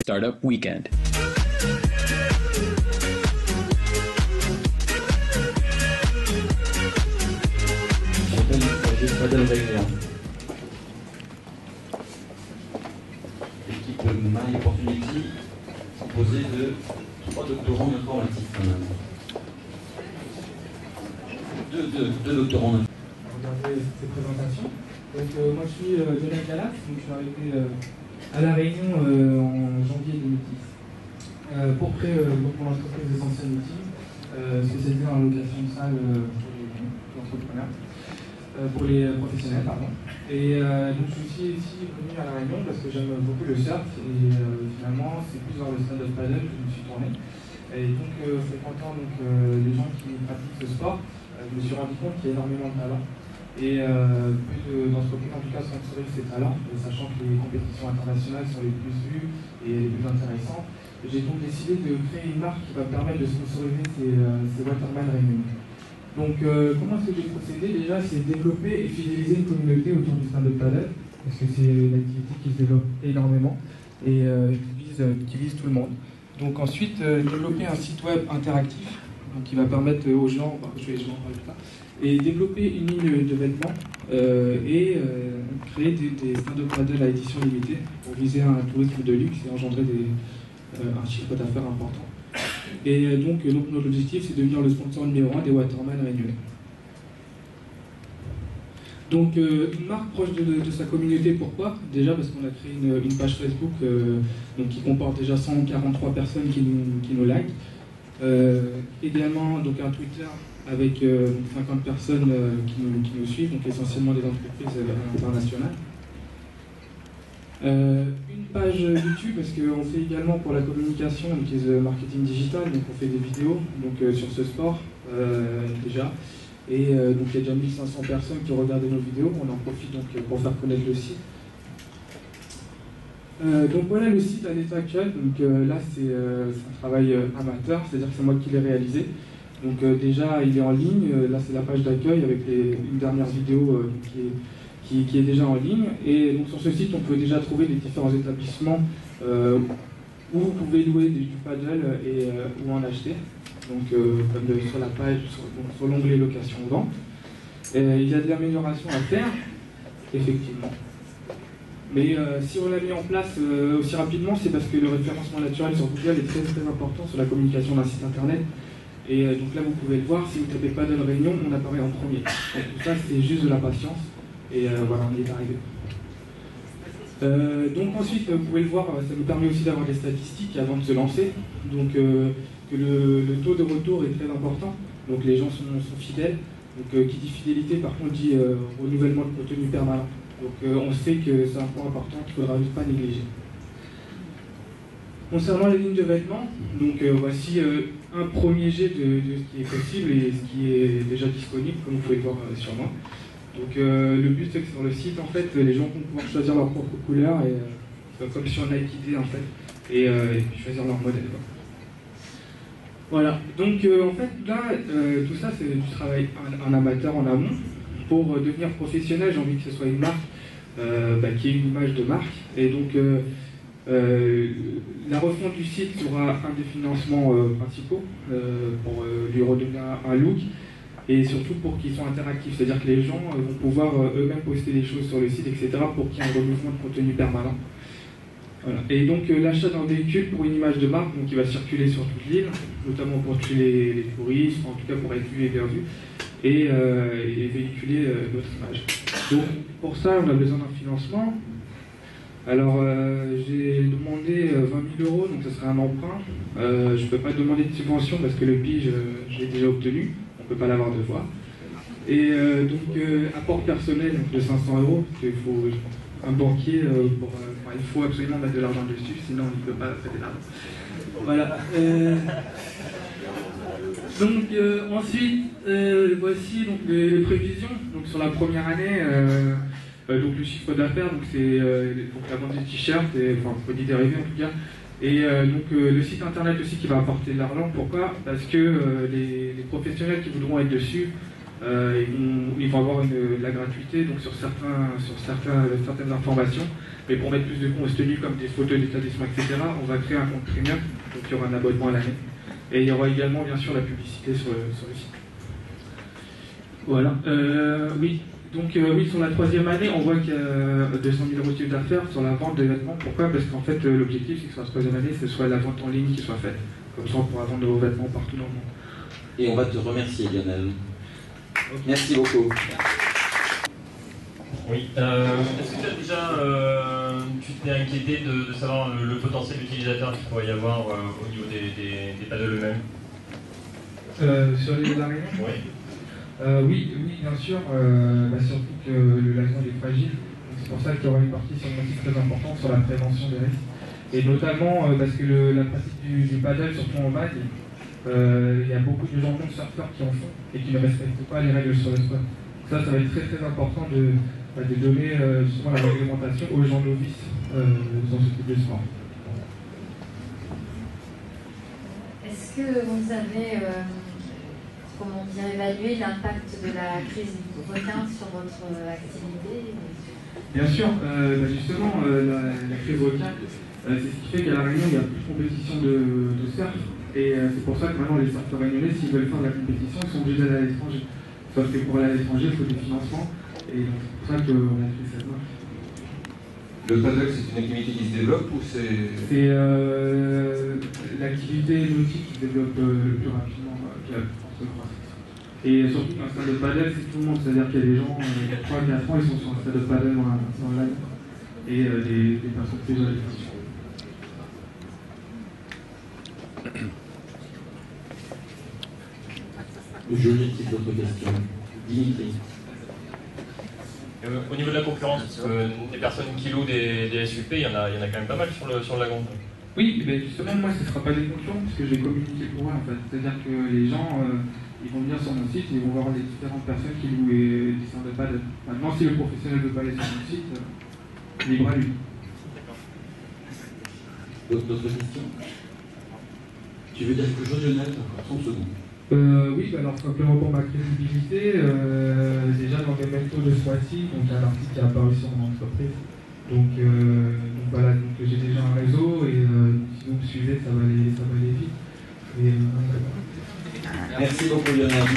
Startup Weekend. Je m'appelle Fadel Rayner. L'équipe My Opportunity composée de 3 doctorants en informatique quand même. Deux doctorants en informatique. Regardez ces présentations. Donc, moi je suis Donald Galas, donc je suis arrivé à La Réunion en janvier 2010 pour créer mon entreprise Essentiel Meeting, spécialisée dans la location de salles pour les entrepreneurs, pour les professionnels, pardon. Et donc je suis ici venu à La Réunion parce que j'aime beaucoup le surf et finalement c'est plus dans le stand-up paddle que je me suis tourné. Et donc fréquentant les gens qui pratiquent ce sport, je me suis rendu compte qu'il y a énormément de talent. Et plus d'entreprises en tout cas sponsorisent ces talents, sachant que les compétitions internationales sont les plus vues et les plus intéressantes. J'ai donc décidé de créer une marque qui va permettre de sponsoriser ces waterman réunions. Donc comment est-ce que j'ai procédé? Déjà c'est développer et fidéliser une communauté autour du stand-up paddle, parce que c'est une activité qui se développe énormément et qui vise tout le monde. Donc ensuite développer un site web interactif donc, qui va permettre aux gens, je vais en parler plus tard, et développer une ligne de vêtements et créer des stand-up paddle à édition limitée pour viser un tourisme de luxe et engendrer un chiffre d'affaires important. Et donc notre objectif c'est de devenir le sponsor numéro 1 des Waterman réunionnais. Donc une marque proche de sa communauté, pourquoi? Déjà parce qu'on a créé une page Facebook donc, qui comporte déjà 143 personnes qui nous like. Également donc un Twitter avec 50 personnes qui nous suivent, donc essentiellement des entreprises internationales. Une page YouTube, parce qu'on fait également pour la communication, on utilise le marketing digital, donc on fait des vidéos donc, sur ce sport déjà. Et donc il y a déjà 1500 personnes qui ont regardé nos vidéos, on en profite donc pour faire connaître le site. Donc voilà le site à l'état actuel, donc là c'est un travail amateur, c'est-à-dire que c'est moi qui l'ai réalisé. Donc déjà il est en ligne, là c'est la page d'accueil avec une dernière vidéo qui est déjà en ligne. Et donc sur ce site on peut déjà trouver les différents établissements où vous pouvez louer du paddle et ou en acheter. Donc comme sur la page, sur l'onglet location vente. Il y a des améliorations à faire, effectivement. Mais si on l'a mis en place aussi rapidement, c'est parce que le référencement naturel sur Google est très très important sur la communication d'un site internet. Et donc là vous pouvez le voir, si vous tapez Paddle Réunion, on apparaît en premier. Donc tout ça c'est juste de la patience. Et voilà, on y est arrivé. Donc ensuite, vous pouvez le voir, ça nous permet aussi d'avoir des statistiques avant de se lancer. Donc que le taux de retour est très important. Donc les gens sont fidèles. Donc qui dit fidélité, par contre, dit renouvellement de contenu permanent. Donc on sait que c'est un point important qu'il ne faudra juste pas négliger. Concernant les lignes de vêtements, donc voici un premier jet de ce qui est possible et ce qui est déjà disponible, comme vous pouvez le voir sur moi. Donc le but c'est que sur le site, en fait, les gens vont pouvoir choisir leur propre couleur, et comme sur Nike ID en fait, et puis choisir leur modèle. Quoi. Voilà, donc en fait là, tout ça c'est du travail en amateur en amont. Pour devenir professionnel, j'ai envie que ce soit une marque qui ait une image de marque. Et donc la refonte du site sera un des financements principaux pour lui redonner un look. Et surtout pour qu'ils soient interactifs, c'est-à-dire que les gens vont pouvoir eux-mêmes poster des choses sur le site, etc., pour qu'il y ait un renouvellement de contenu permanent. Voilà. Et donc l'achat d'un véhicule pour une image de marque, donc qui va circuler sur toute l'île, notamment pour tuer les touristes, en tout cas pour être vu et bien vu, et véhiculer notre image. Donc pour ça, on a besoin d'un financement. Alors j'ai demandé 20 000 €, donc ce serait un emprunt. Je ne peux pas demander de subvention parce que le PIE, je l'ai déjà obtenu. On ne peut pas l'avoir deux fois. Et donc, apport personnel de 500 €, parce qu'il faut un banquier, il faut absolument mettre de l'argent dessus, sinon il ne peut pas faire de l'argent. Voilà. Donc, ensuite, voici donc, les prévisions. Donc, sur la première année, donc, le chiffre d'affaires, donc c'est la vente des t-shirts, enfin, produits dérivés en tout cas. Et donc le site internet aussi qui va apporter de l'argent. Pourquoi? Parce que les professionnels qui voudront être dessus Ils vont avoir la gratuité donc sur certaines informations. Mais pour mettre plus de contenu comme des photos d'établissement, etc., on va créer un compte premium, donc il y aura un abonnement à l'année. Et il y aura également bien sûr la publicité sur le site. Voilà. Oui. Donc oui, sur la 3e année, on voit qu'il y a 200 000 € de chiffre d'affaires sur la vente de vêtements. Pourquoi? Parce qu'en fait, l'objectif, c'est que sur la 3e année, ce soit la vente en ligne qui soit faite. Comme ça, on pourra vendre nos vêtements partout dans le monde. Et on va te remercier, Lionel. Okay. Merci beaucoup. Oui. Est-ce que tu as déjà tu t'es inquiété de savoir le potentiel utilisateur qu'il pourrait y avoir au niveau des paddles eux-mêmes? Sur les araignées? Oui. Oui, bien sûr. Surtout que le lagon est fragile. C'est pour ça qu'il y aura une partie sur le site très importante sur la prévention des risques. Et notamment parce que la pratique du paddle, surtout en vague, il y a beaucoup de gens de surfeurs qui en font et qui ne respectent pas les règles sur le spot. Ça va être très très important de donner justement la réglementation aux gens novices dans ce type de sport. Est-ce que vous avez évalué l'impact de la crise du requin sur votre activité? Bien sûr, justement, la crise requin, c'est ce qui fait qu'à La Réunion, il y a plus de compétition de surf. Et c'est pour ça que maintenant, les surfeurs réunionnais, s'ils veulent faire de la compétition, ils sont obligés d'aller à l'étranger. Sauf que pour aller à l'étranger, il faut des financements. Et donc, c'est pour ça qu'on a fait cette marche. Le paddle, c'est une activité qui se développe ou c'est... C'est l'activité nautique qui se développe le plus rapidement, qui a le plus forte croissance. Et surtout qu'un stade de paddle, c'est tout le monde. C'est-à-dire qu'il y a des gens, 3-4 ans, ils sont sur un stade de paddle dans le lac. Et des personnes plus âgées. Joli type d'autres questions. Dimitri. Au niveau de la concurrence, parce que des personnes qui louent des SUP, il y en a quand même pas mal sur le lagon. Oui, mais justement, moi, ce ne sera pas des concurrents, parce que j'ai communiqué pour eux, en fait. C'est-à-dire que les gens, ils vont venir sur mon site et ils vont voir les différentes personnes qui louent des centres de paddle. Maintenant, si le professionnel ne veut pas aller sur mon site, libre à lui. D'autres questions? Tu veux dire quelque chose, Lionel? T'as 30 secondes. Oui, alors simplement pour ma crédibilité, déjà dans le même taux de Swati, donc il y a un article qui est apparu sur mon entreprise. Donc voilà, donc j'ai déjà un réseau et si vous me suivez, ça va aller vite. Et, Merci beaucoup, Lionel.